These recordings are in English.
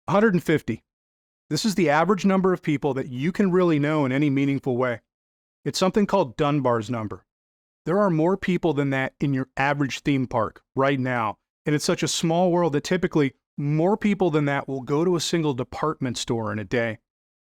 150. This is the average number of people that you can really know in any meaningful way. It's something called Dunbar's number. There are more people than that in your average theme park right now, and it's such a small world that typically more people than that will go to a single department store in a day.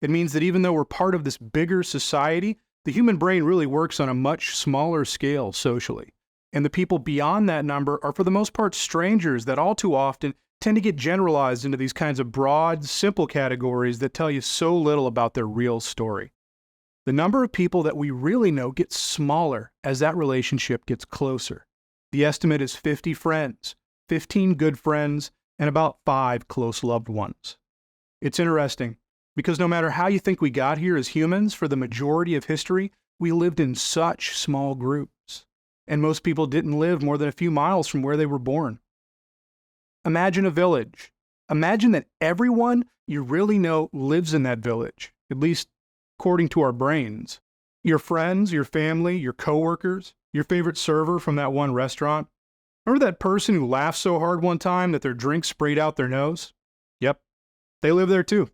It means that even though we're part of this bigger society, the human brain really works on a much smaller scale socially. And the people beyond that number are for the most part strangers that all too often tend to get generalized into these kinds of broad, simple categories that tell you so little about their real story. The number of people that we really know gets smaller as that relationship gets closer. The estimate is 50 friends, 15 good friends, and about 5 close loved ones. It's interesting because no matter how you think we got here as humans, for the majority of history, we lived in such small groups. And most people didn't live more than a few miles from where they were born. Imagine a village. Imagine that everyone you really know lives in that village, at least according to our brains. Your friends, your family, your coworkers, your favorite server from that one restaurant. Remember that person who laughed so hard one time that their drink sprayed out their nose? Yep, they live there too.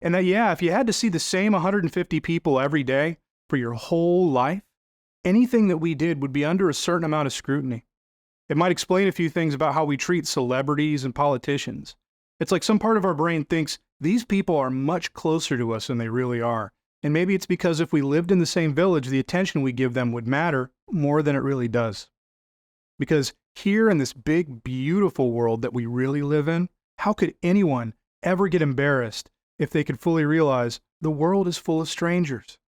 And that, yeah, if you had to see the same 150 people every day for your whole life, anything that we did would be under a certain amount of scrutiny. It might explain a few things about how we treat celebrities and politicians. It's like some part of our brain thinks these people are much closer to us than they really are. And maybe it's because if we lived in the same village, the attention we give them would matter more than it really does. Because here in this big, beautiful world that we really live in, how could anyone ever get embarrassed if they could fully realize the world is full of strangers?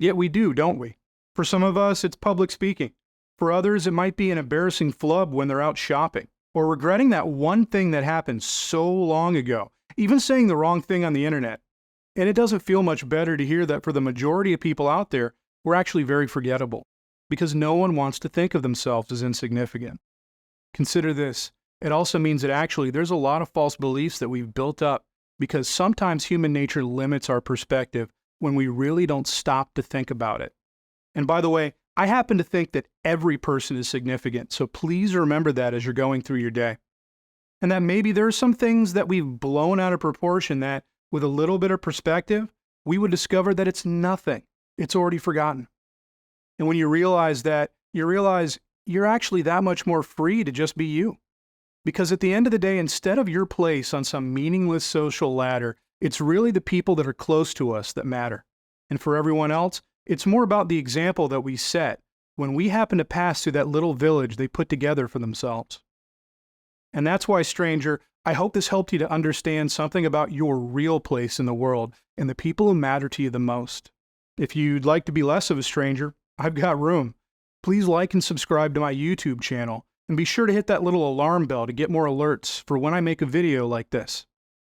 Yet we do, don't we? For some of us, it's public speaking. For others, it might be an embarrassing flub when they're out shopping, or regretting that one thing that happened so long ago, even saying the wrong thing on the internet. And it doesn't feel much better to hear that for the majority of people out there, we're actually very forgettable, because no one wants to think of themselves as insignificant. Consider this. It also means that actually there's a lot of false beliefs that we've built up because sometimes human nature limits our perspective when we really don't stop to think about it. And by the way, I happen to think that every person is significant, so please remember that as you're going through your day. And that maybe there are some things that we've blown out of proportion that, with a little bit of perspective, we would discover that it's nothing. It's already forgotten. And when you realize that, you realize you're actually that much more free to just be you. Because at the end of the day, instead of your place on some meaningless social ladder, it's really the people that are close to us that matter. And for everyone else, it's more about the example that we set when we happen to pass through that little village they put together for themselves. And that's why, stranger, I hope this helped you to understand something about your real place in the world and the people who matter to you the most. If you'd like to be less of a stranger, I've got room. Please like and subscribe to my YouTube channel, and be sure to hit that little alarm bell to get more alerts for when I make a video like this.